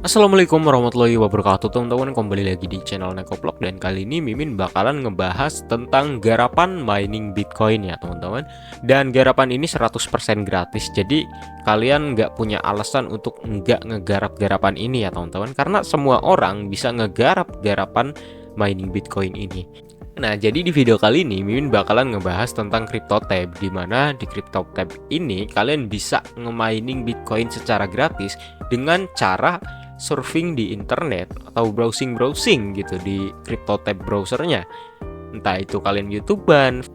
Assalamualaikum warahmatullahi wabarakatuh teman-teman, kembali lagi di channel Nekoblog. Dan kali ini Mimin bakalan ngebahas tentang garapan mining Bitcoin ya teman-teman. Dan garapan ini 100% gratis, jadi kalian nggak punya alasan untuk nggak ngegarap garapan ini ya teman-teman, karena semua orang bisa ngegarap garapan mining Bitcoin ini. Nah, jadi di video kali ini Mimin bakalan ngebahas tentang CryptoTab, dimana di CryptoTab ini kalian bisa nge-mining Bitcoin secara gratis dengan cara surfing di internet atau browsing gitu di CryptoTab browsernya. Entah itu kalian YouTubean,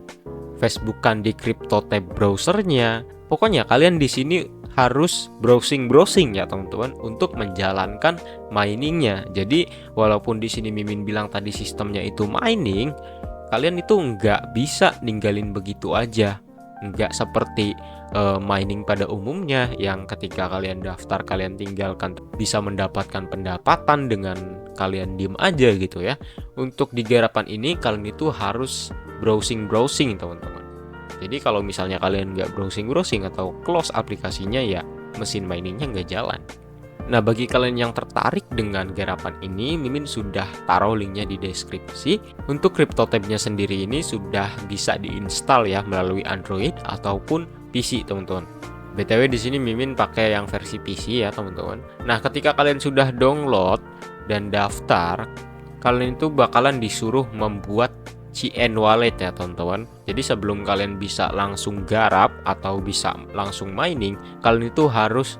Facebookan di CryptoTab browsernya. Pokoknya kalian di sini harus browsing ya teman-teman untuk menjalankan miningnya. Jadi walaupun di sini Mimin bilang tadi sistemnya itu mining, kalian itu nggak bisa ninggalin begitu aja. Nggak seperti mining pada umumnya yang ketika kalian daftar kalian tinggalkan bisa mendapatkan pendapatan dengan kalian diem aja gitu ya. Untuk di garapan ini kalian itu harus browsing teman-teman. Jadi kalau misalnya kalian nggak browsing atau close aplikasinya, ya mesin miningnya nggak jalan. Nah, bagi kalian yang tertarik dengan garapan ini, Mimin sudah taruh linknya di deskripsi. Untuk CryptoTab-nya sendiri ini sudah bisa diinstal ya melalui Android ataupun PC teman-teman. BTW di sini Mimin pakai yang versi PC ya teman-teman. Nah, ketika kalian sudah download dan daftar, kalian itu bakalan disuruh membuat CN Wallet ya teman-teman. Jadi sebelum kalian bisa langsung garap atau bisa langsung mining, kalian itu harus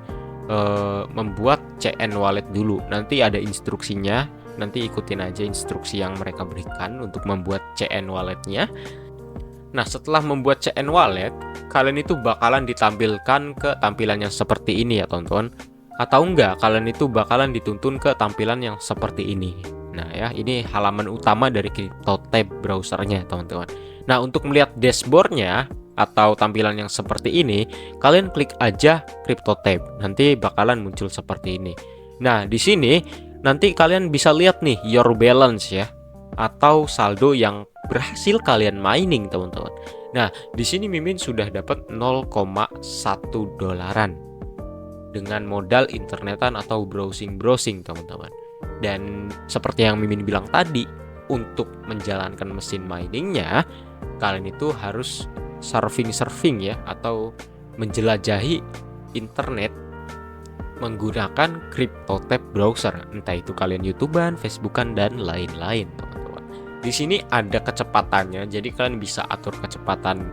membuat CN Wallet dulu. Nanti ada instruksinya, nanti ikutin aja instruksi yang mereka berikan untuk membuat CN Walletnya. Nah, setelah membuat CN Wallet, kalian itu bakalan ditampilkan ke tampilan yang seperti ini ya teman-teman. Atau enggak, kalian itu bakalan dituntun ke tampilan yang seperti ini. Nah ya, ini halaman utama dari CryptoTab browsernya teman-teman. Nah, untuk melihat dashboardnya atau tampilan yang seperti ini, kalian klik aja CryptoTab. Nanti bakalan muncul seperti ini. Nah, di sini nanti kalian bisa lihat nih your balance ya, atau saldo yang berhasil kalian mining teman-teman. Nah, di sini Mimin sudah dapat 0,1 dolaran dengan modal internetan atau browsing teman-teman. Dan seperti yang Mimin bilang tadi, untuk menjalankan mesin miningnya, kalian itu harus surfing ya, atau menjelajahi internet menggunakan CryptoTab browser. Entah itu kalian YouTubean, Facebookan, dan lain-lain teman-teman. Di sini ada kecepatannya, jadi kalian bisa atur kecepatan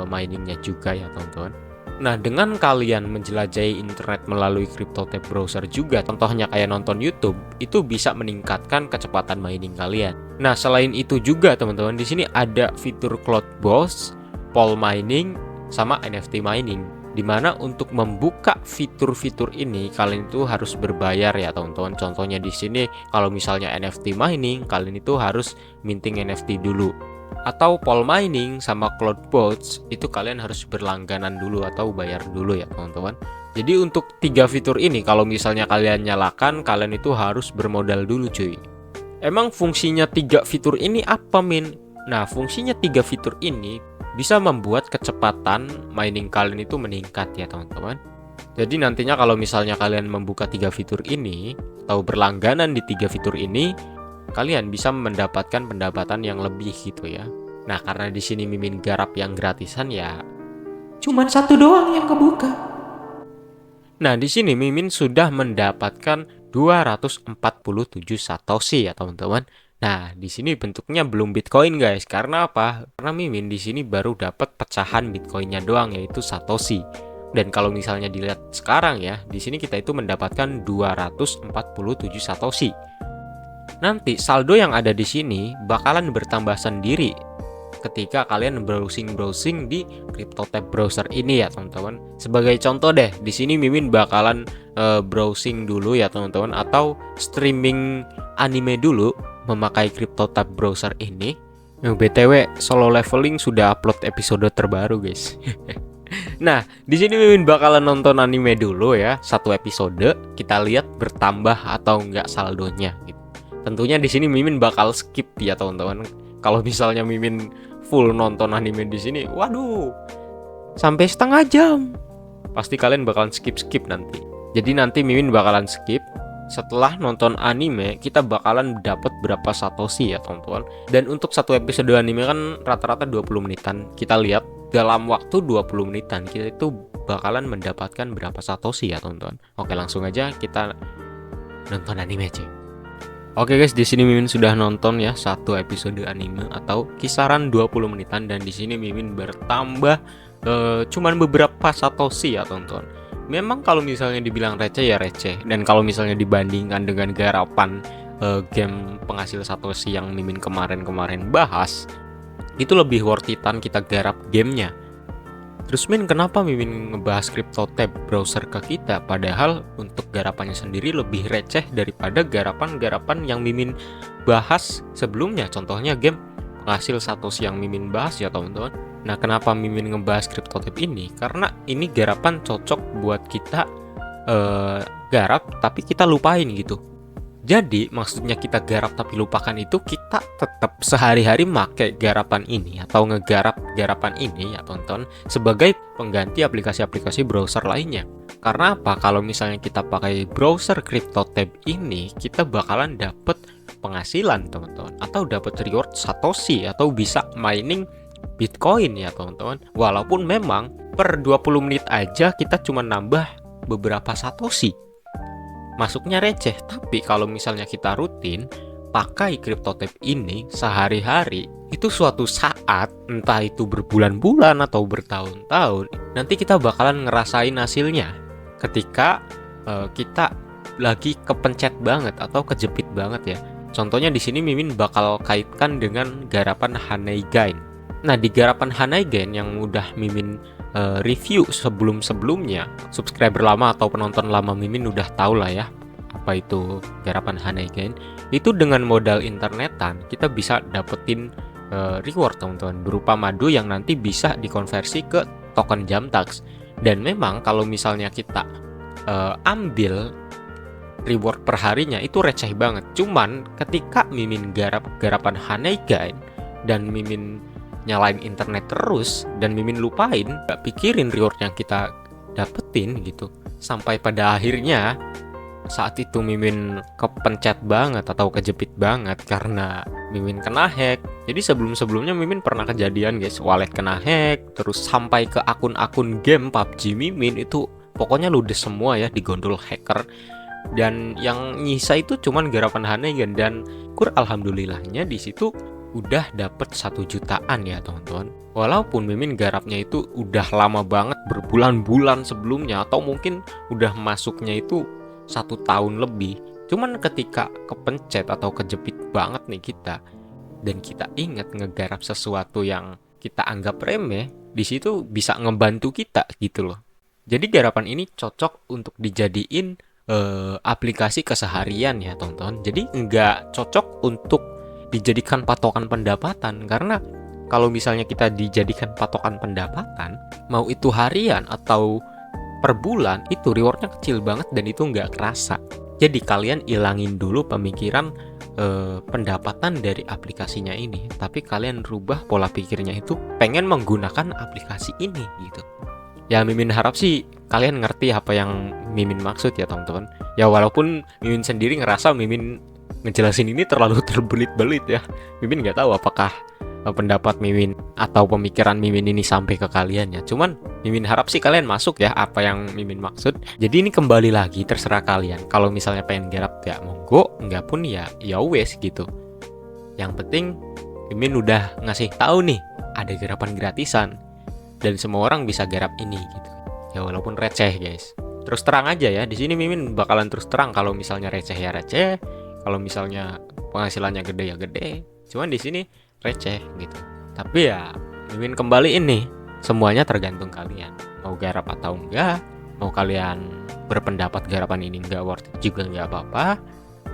miningnya juga ya teman-teman. Nah, dengan kalian menjelajahi internet melalui CryptoTab browser juga, contohnya kayak nonton YouTube, itu bisa meningkatkan kecepatan mining kalian. Nah, selain itu juga teman-teman, di sini ada fitur CloudBurst, Pool Mining, sama NFT Mining. Dimana untuk membuka fitur-fitur ini kalian itu harus berbayar ya teman-teman. Contohnya di sini kalau misalnya NFT Mining, kalian itu harus minting NFT dulu. Atau Pool Mining sama CloudBurst itu kalian harus berlangganan dulu atau bayar dulu ya teman-teman. Jadi untuk 3 fitur ini kalau misalnya kalian nyalakan, kalian itu harus bermodal dulu cuy. Emang fungsinya 3 fitur ini apa Min? Nah, fungsinya 3 fitur ini bisa membuat kecepatan mining kalian itu meningkat ya teman-teman. Jadi nantinya kalau misalnya kalian membuka 3 fitur ini atau berlangganan di 3 fitur ini, kalian bisa mendapatkan pendapatan yang lebih gitu ya. Nah, karena di sini Mimin garap yang gratisan ya, cuman 1 doang yang kebuka. Nah, di sini Mimin sudah mendapatkan 247 satoshi ya teman-teman. Nah, di sini bentuknya belum Bitcoin guys. Karena apa? Karena Mimin di sini baru dapat pecahan Bitcoinnya doang, yaitu satoshi. Dan kalau misalnya dilihat sekarang ya, di sini kita itu mendapatkan 247 satoshi. Nanti saldo yang ada di sini bakalan bertambah sendiri ketika kalian browsing di CryptoTab browser ini ya teman-teman. Sebagai contoh deh, di sini Mimin bakalan browsing dulu ya teman-teman, atau streaming anime dulu memakai CryptoTab browser ini. BTW Solo Leveling sudah upload episode terbaru guys. Nah, di sini Mimin bakalan nonton anime dulu ya, 1 episode. Kita lihat bertambah atau enggak saldonya gitu. Tentunya di sini Mimin bakal skip ya teman-teman. Kalau misalnya Mimin full nonton anime di sini, waduh, sampai setengah jam. Pasti kalian bakalan skip nanti. Jadi nanti Mimin bakalan skip setelah nonton anime kita bakalan dapat berapa satoshi ya teman-teman. Dan untuk satu episode anime kan rata-rata 20 menitan. Kita lihat dalam waktu 20 menitan kita itu bakalan mendapatkan berapa satoshi ya teman-teman. Oke, langsung aja kita nonton anime aja. Oke guys, di sini Mimin sudah nonton ya satu episode anime atau kisaran 20 menitan, dan di sini Mimin bertambah cuman beberapa satoshi ya teman-teman. Memang kalau misalnya dibilang receh ya receh, dan kalau misalnya dibandingkan dengan garapan game penghasil satoshi yang Mimin kemarin bahas, itu lebih worth it-an kita garap gamenya. Terus Min, kenapa Mimin ngebahas CryptoTab browser ke kita, padahal untuk garapannya sendiri lebih receh daripada garapan-garapan yang Mimin bahas sebelumnya, contohnya game penghasil satoshi yang Mimin bahas ya teman-teman. Nah, kenapa Mimin ngebahas CryptoTab ini? Karena ini garapan cocok buat kita garap tapi kita lupain gitu. Jadi maksudnya kita garap tapi lupakan itu kita tetap sehari-hari make garapan ini atau ngegarap garapan ini ya teman-teman sebagai pengganti aplikasi-aplikasi browser lainnya. Karena apa? Kalau misalnya kita pakai browser CryptoTab ini, kita bakalan dapet penghasilan teman-teman, atau dapat reward satoshi atau bisa mining Bitcoin ya teman-teman. Walaupun memang per 20 menit aja kita cuma nambah beberapa satoshi, masuknya receh, tapi kalau misalnya kita rutin pakai CryptoTab ini sehari-hari, itu suatu saat, entah itu berbulan-bulan atau bertahun-tahun, nanti kita bakalan ngerasain hasilnya ketika kita lagi kepencet banget atau kejepit banget ya. Contohnya di sini Mimin bakal kaitkan dengan garapan Haneigain. Nah, di garapan Haneigain yang udah Mimin review sebelum-sebelumnya, subscriber lama atau penonton lama Mimin udah tahu lah ya apa itu garapan Haneigain. Itu dengan modal internetan kita bisa dapetin reward teman-teman berupa madu yang nanti bisa dikonversi ke token Jamtax. Dan memang kalau misalnya kita ambil reward per harinya itu receh banget. Cuman ketika Mimin garap garapan Haneigain dan Mimin nyalain internet terus dan Mimin lupain, gak pikirin reward yang kita dapetin gitu, sampai pada akhirnya saat itu Mimin kepencet banget atau kejepit banget karena Mimin kena hack. Jadi sebelum-sebelumnya Mimin pernah kejadian guys, wallet kena hack, terus sampai ke akun-akun game PUBG Mimin itu pokoknya ludes semua ya, digondol hacker. Dan yang nyisa itu cuman garapan Haneigain, dan alhamdulillahnya di situ udah dapet 1 jutaan ya teman-teman. Walaupun Mimin garapnya itu udah lama banget, berbulan-bulan sebelumnya, atau mungkin udah masuknya itu 1 tahun lebih. Cuman ketika kepencet atau kejepit banget nih kita, dan kita ingat ngegarap sesuatu yang kita anggap remeh, di situ bisa ngebantu kita gitu loh. Jadi garapan ini cocok untuk dijadiin aplikasi keseharian ya teman-teman. Jadi nggak cocok untuk dijadikan patokan pendapatan, karena kalau misalnya kita dijadikan patokan pendapatan, mau itu harian atau per bulan, itu rewardnya kecil banget dan itu nggak kerasa. Jadi kalian ilangin dulu pemikiran pendapatan dari aplikasinya ini, tapi kalian rubah pola pikirnya itu pengen menggunakan aplikasi ini gitu. Ya Mimin harap sih kalian ngerti apa yang Mimin maksud ya teman-teman. Ya walaupun Mimin sendiri ngerasa Mimin ngejelasin ini terlalu terbelit-belit ya. Mimin nggak tahu apakah pendapat Mimin atau pemikiran Mimin ini sampai ke kalian ya. Cuman Mimin harap sih kalian masuk ya apa yang Mimin maksud. Jadi ini kembali lagi terserah kalian. Kalau misalnya pengen garap ya monggo, nggak pun ya wes gitu. Yang penting Mimin udah ngasih tahu nih ada garapan gratisan dan semua orang bisa garap ini gitu. Ya walaupun receh guys. Terus terang aja ya, di sini Mimin bakalan terus terang. Kalau misalnya receh ya receh, kalau misalnya penghasilannya gede ya gede. Cuman di sini receh gitu. Tapi ya Mimin kembali ini semuanya tergantung kalian. Mau garap atau enggak, mau kalian berpendapat garapan ini enggak worth it juga enggak apa-apa.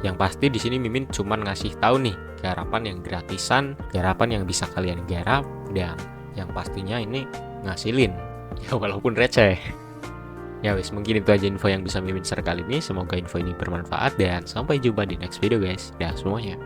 Yang pasti di sini Mimin cuman ngasih tahu nih garapan yang gratisan, garapan yang bisa kalian garap, dan yang pastinya ini ngasilin. Ya walaupun receh. Ya wes, mungkin itu aja info yang bisa Mimin share kali ini. Semoga info ini bermanfaat dan sampai jumpa di next video guys. Dah semuanya.